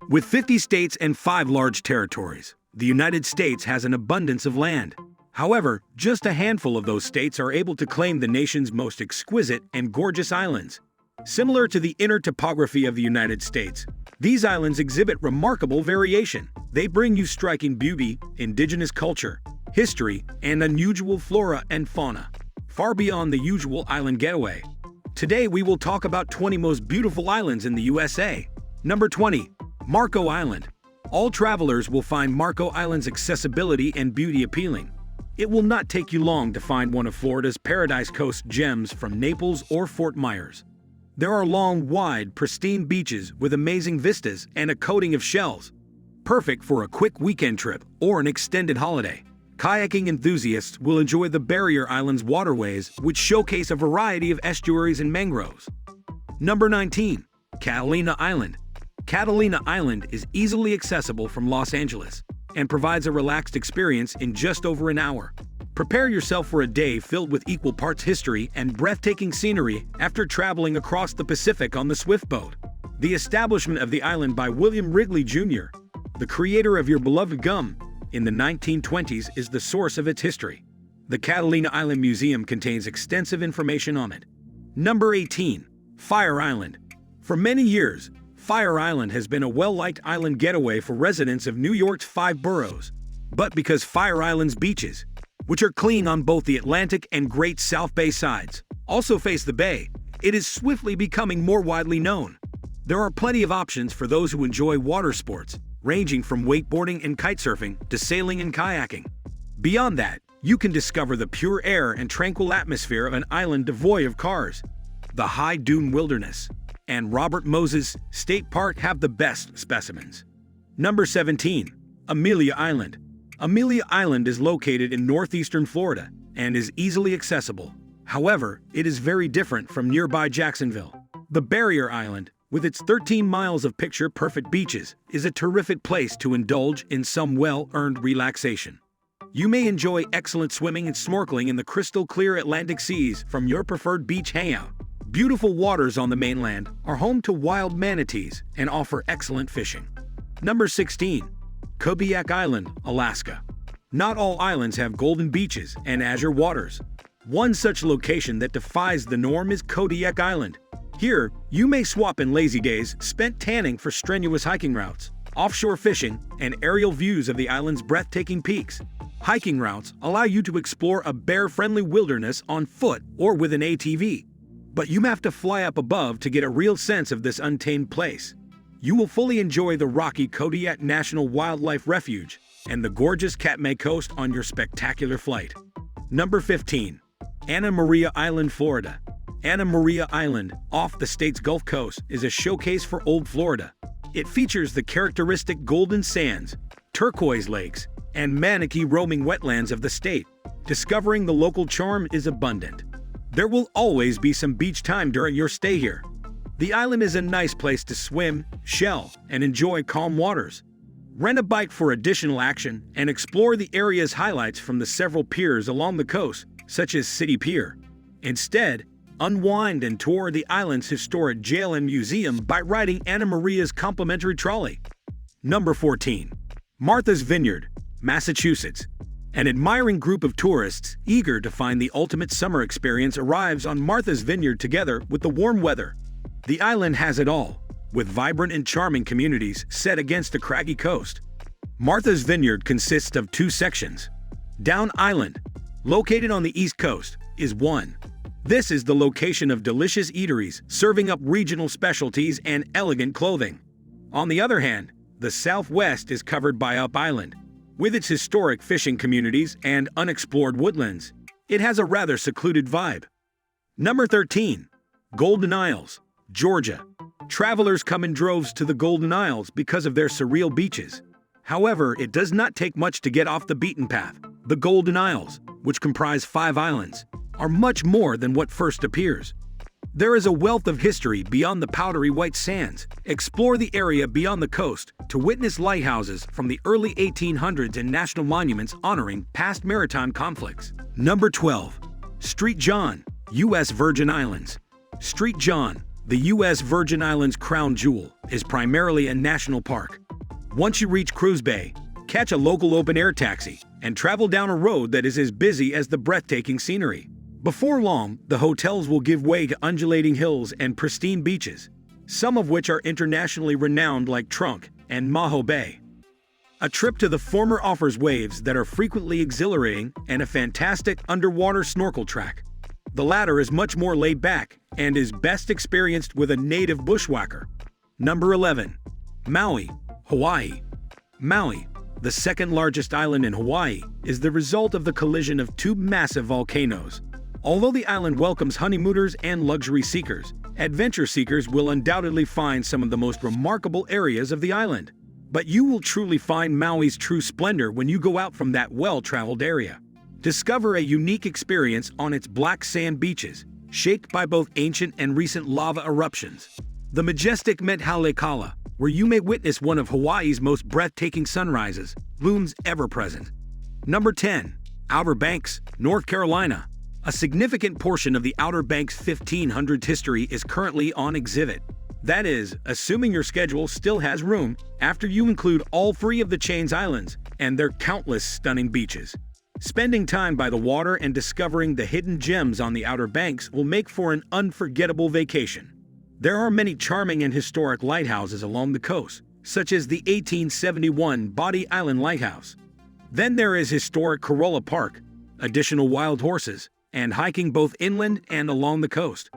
With 50 states and 5 large territories, the United States has an abundance of land. However, just a handful of those states are able to claim the nation's most exquisite and gorgeous islands. Similar to the inner topography of the United States, these islands exhibit remarkable variation. They bring you striking beauty, indigenous culture, history, and unusual flora and fauna, far beyond the usual island getaway. Today we will talk about 20 most beautiful islands in the USA. Number 20. Marco Island. All travelers will find Marco Island's accessibility and beauty appealing. It will not take you long to find one of Florida's Paradise Coast gems from Naples or Fort Myers. There are long, wide, pristine beaches with amazing vistas and a coating of shells, perfect for a quick weekend trip or an extended holiday. Kayaking enthusiasts will enjoy the Barrier Island's waterways, which showcase a variety of estuaries and mangroves. Number 19. Catalina Island. Catalina Island is easily accessible from Los Angeles and provides a relaxed experience in just over an hour. Prepare yourself for a day filled with equal parts history and breathtaking scenery after traveling across the Pacific on the Swift boat. The establishment of the island by William Wrigley Jr., the creator of your beloved gum, in the 1920s is the source of its history. The Catalina Island Museum contains extensive information on it. Number 18. Fire Island. For many years, Fire Island has been a well-liked island getaway for residents of New York's 5 boroughs. But because Fire Island's beaches, which are clean on both the Atlantic and Great South Bay sides, also face the bay, it is swiftly becoming more widely known. There are plenty of options for those who enjoy water sports, ranging from wakeboarding and kitesurfing to sailing and kayaking. Beyond that, you can discover the pure air and tranquil atmosphere of an island devoid of cars. The High Dune Wilderness and Robert Moses State Park have the best specimens. Number 17. Amelia Island. Amelia Island is located in northeastern Florida and is easily accessible. However, it is very different from nearby Jacksonville. The Barrier Island, with its 13 miles of picture-perfect beaches, is a terrific place to indulge in some well-earned relaxation. You may enjoy excellent swimming and snorkeling in the crystal-clear Atlantic seas from your preferred beach hangout. Beautiful waters on the mainland are home to wild manatees and offer excellent fishing. Number 16. Kodiak Island, Alaska. Not all islands have golden beaches and azure waters. One such location that defies the norm is Kodiak Island. Here, you may swap in lazy days spent tanning for strenuous hiking routes, offshore fishing, and aerial views of the island's breathtaking peaks. Hiking routes allow you to explore a bear-friendly wilderness on foot or with an ATV. But you have to fly up above to get a real sense of this untamed place. You will fully enjoy the rocky Kodiak National Wildlife Refuge and the gorgeous Katmai Coast on your spectacular flight. Number 15. Anna Maria Island, Florida. Anna Maria Island, off the state's Gulf Coast, is a showcase for old Florida. It features the characteristic golden sands, turquoise lakes, and manatee roaming wetlands of the state. Discovering the local charm is abundant. There will always be some beach time during your stay here. The island is a nice place to swim, shell, and enjoy calm waters. Rent a bike for additional action and explore the area's highlights from the several piers along the coast, such as City Pier. Instead, unwind and tour the island's historic jail and museum by riding Anna Maria's complimentary trolley. Number 14. Martha's Vineyard, Massachusetts. An admiring group of tourists eager to find the ultimate summer experience arrives on Martha's Vineyard together with the warm weather. The island has it all, with vibrant and charming communities set against a craggy coast. Martha's Vineyard consists of 2 sections. Down Island, located on the east coast, is one. This is the location of delicious eateries serving up regional specialties and elegant clothing. On the other hand, the southwest is covered by Up Island, with its historic fishing communities and unexplored woodlands. It has a rather secluded vibe. Number 13. Golden Isles, Georgia. Travelers come in droves to the Golden Isles because of their surreal beaches. However, it does not take much to get off the beaten path. The Golden Isles, which comprise 5 islands, are much more than what first appears. There is a wealth of history beyond the powdery white sands. Explore the area beyond the coast to witness lighthouses from the early 1800s and national monuments honoring past maritime conflicts. Number 12. St. John, U.S. Virgin Islands. St. John, The U.S. Virgin Islands crown jewel is primarily a national park. Once you reach Cruise Bay, catch a local open-air taxi and travel down a road that is as busy as the breathtaking scenery. Before long, the hotels will give way to undulating hills and pristine beaches, some of which are internationally renowned like Trunk and Maho Bay. A trip to the former offers waves that are frequently exhilarating and a fantastic underwater snorkel track. The latter is much more laid back and is best experienced with a native bushwhacker. Number 11. Maui, Hawaii. Maui, the second largest island in Hawaii, is the result of the collision of two massive volcanoes. Although the island welcomes honeymooners and luxury seekers, adventure seekers will undoubtedly find some of the most remarkable areas of the island. But you will truly find Maui's true splendor when you go out from that well-traveled area. Discover a unique experience on its black sand beaches, shaped by both ancient and recent lava eruptions. The majestic Methalekala, where you may witness one of Hawaii's most breathtaking sunrises, looms ever-present. Number 10. Outer Banks, North Carolina. A significant portion of the Outer Banks 1500s history is currently on exhibit. That is, assuming your schedule still has room after you include all three of the chain's islands and their countless stunning beaches. Spending time by the water and discovering the hidden gems on the Outer Banks will make for an unforgettable vacation. There are many charming and historic lighthouses along the coast, such as the 1871 Body Island Lighthouse. Then there is historic Corolla Park, additional wild horses, and hiking both inland and along the coast.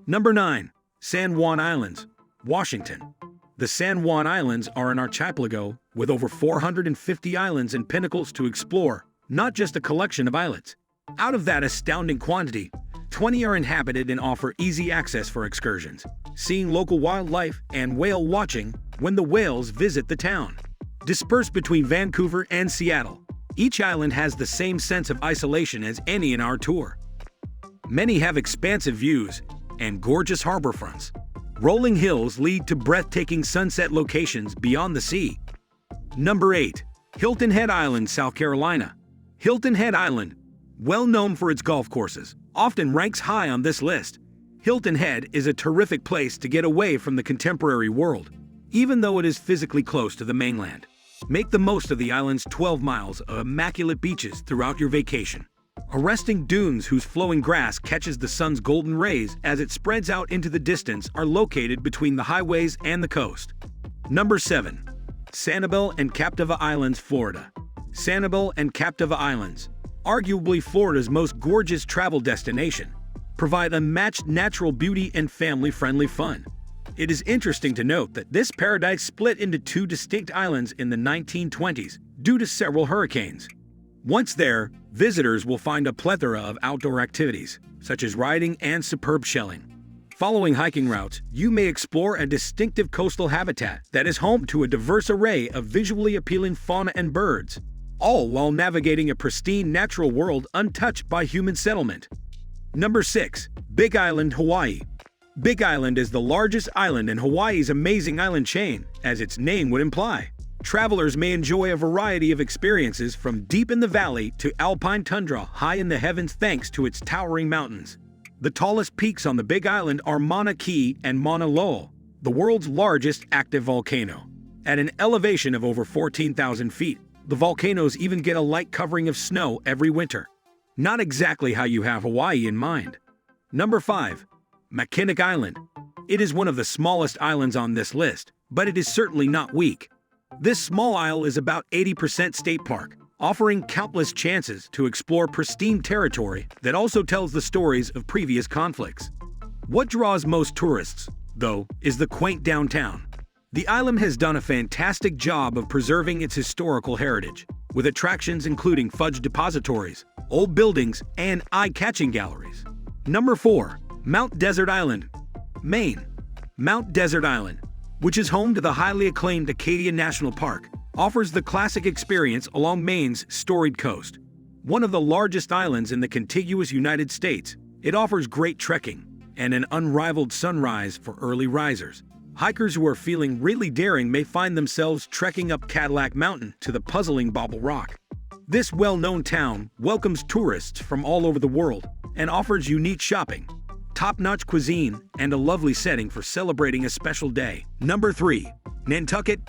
Number 9. San Juan Islands, Washington. The San Juan Islands are an archipelago with over 450 islands and pinnacles to explore, not just a collection of islets. Out of that astounding quantity, 20 are inhabited and offer easy access for excursions, seeing local wildlife and whale watching when the whales visit the town. Dispersed between Vancouver and Seattle, each island has the same sense of isolation as any in our tour. Many have expansive views and gorgeous harbor fronts. Rolling hills lead to breathtaking sunset locations beyond the sea. Number 8. Hilton Head Island, South Carolina. Hilton Head Island, well known for its golf courses, often ranks high on this list. Hilton Head is a terrific place to get away from the contemporary world, even though it is physically close to the mainland. Make the most of the island's 12 miles of immaculate beaches throughout your vacation. Arresting dunes whose flowing grass catches the sun's golden rays as it spreads out into the distance are located between the highways and the coast. Number 7. Sanibel and Captiva Islands, Florida. Sanibel and Captiva Islands, arguably Florida's most gorgeous travel destination, provide unmatched natural beauty and family-friendly fun. It is interesting to note that this paradise split into two distinct islands in the 1920s due to several hurricanes. Once there, visitors will find a plethora of outdoor activities, such as riding and superb shelling. Following hiking routes, you may explore a distinctive coastal habitat that is home to a diverse array of visually appealing fauna and birds, all while navigating a pristine natural world untouched by human settlement. Number 6. Big Island, Hawaii. Big Island is the largest island in Hawaii's amazing island chain, as its name would imply. Travelers may enjoy a variety of experiences from deep in the valley to alpine tundra high in the heavens thanks to its towering mountains. The tallest peaks on the Big Island are Mauna Kea and Mauna Loa, the world's largest active volcano. At an elevation of over 14,000 feet, the volcanoes even get a light covering of snow every winter. Not exactly how you have Hawaii in mind. Number 5. Mackinac Island. It is one of the smallest islands on this list, but it is certainly not weak. This small isle is about 80% state park, offering countless chances to explore pristine territory that also tells the stories of previous conflicts. What draws most tourists, though, is the quaint downtown. The island has done a fantastic job of preserving its historical heritage, with attractions including fudge depositories, old buildings, and eye-catching galleries. Number 4. Mount Desert Island, Maine. Mount Desert Island, which is home to the highly acclaimed Acadia National Park, offers the classic experience along Maine's storied coast. One of the largest islands in the contiguous United States, it offers great trekking and an unrivaled sunrise for early risers. Hikers who are feeling really daring may find themselves trekking up Cadillac Mountain to the puzzling Bobble Rock. This well-known town welcomes tourists from all over the world and offers unique shopping, top-notch cuisine, and a lovely setting for celebrating a special day. Number 3. Nantucket,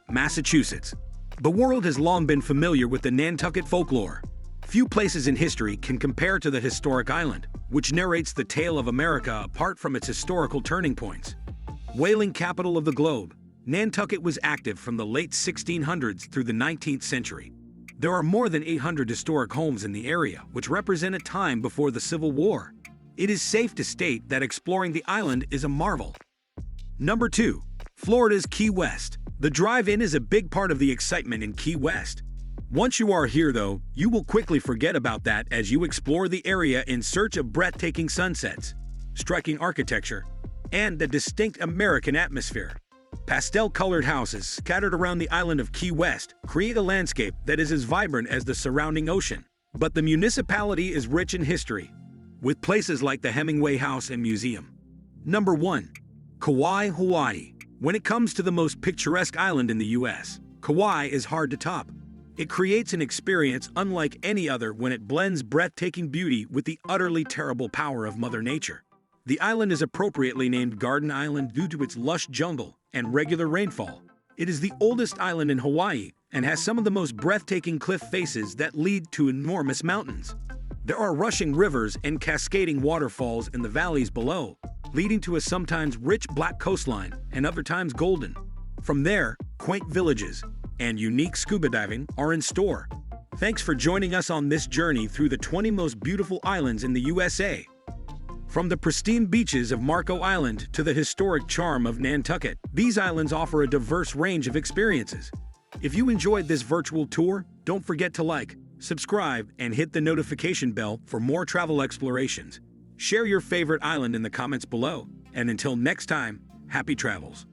Massachusetts. The world has long been familiar with the Nantucket folklore. Few places in history can compare to the historic island, which narrates the tale of America apart from its historical turning points. Whaling capital of the globe, Nantucket was active from the late 1600s through the 19th century. There are more than 800 historic homes in the area, which represent a time before the Civil War. It is safe to state that exploring the island is a marvel. Number 2. Florida's Key West. The drive-in is a big part of the excitement in Key West. Once you are here, though, you will quickly forget about that as you explore the area in search of breathtaking sunsets, striking architecture, and a distinct American atmosphere. Pastel-colored houses scattered around the island of Key West create a landscape that is as vibrant as the surrounding ocean. But the municipality is rich in history, with places like the Hemingway House and Museum. Number 1. Kauai, Hawaii. When it comes to the most picturesque island in the U.S., Kauai is hard to top. It creates an experience unlike any other when it blends breathtaking beauty with the utterly terrible power of Mother Nature. The island is appropriately named Garden Island due to its lush jungle and regular rainfall. It is the oldest island in Hawaii and has some of the most breathtaking cliff faces that lead to enormous mountains. There are rushing rivers and cascading waterfalls in the valleys below, leading to a sometimes rich black coastline and other times golden. From there, quaint villages and unique scuba diving are in store. Thanks for joining us on this journey through the 20 most beautiful islands in the USA. From the pristine beaches of Marco Island to the historic charm of Nantucket, these islands offer a diverse range of experiences. If you enjoyed this virtual tour, don't forget to like, subscribe, and hit the notification bell for more travel explorations. Share your favorite island in the comments below, and until next time, happy travels.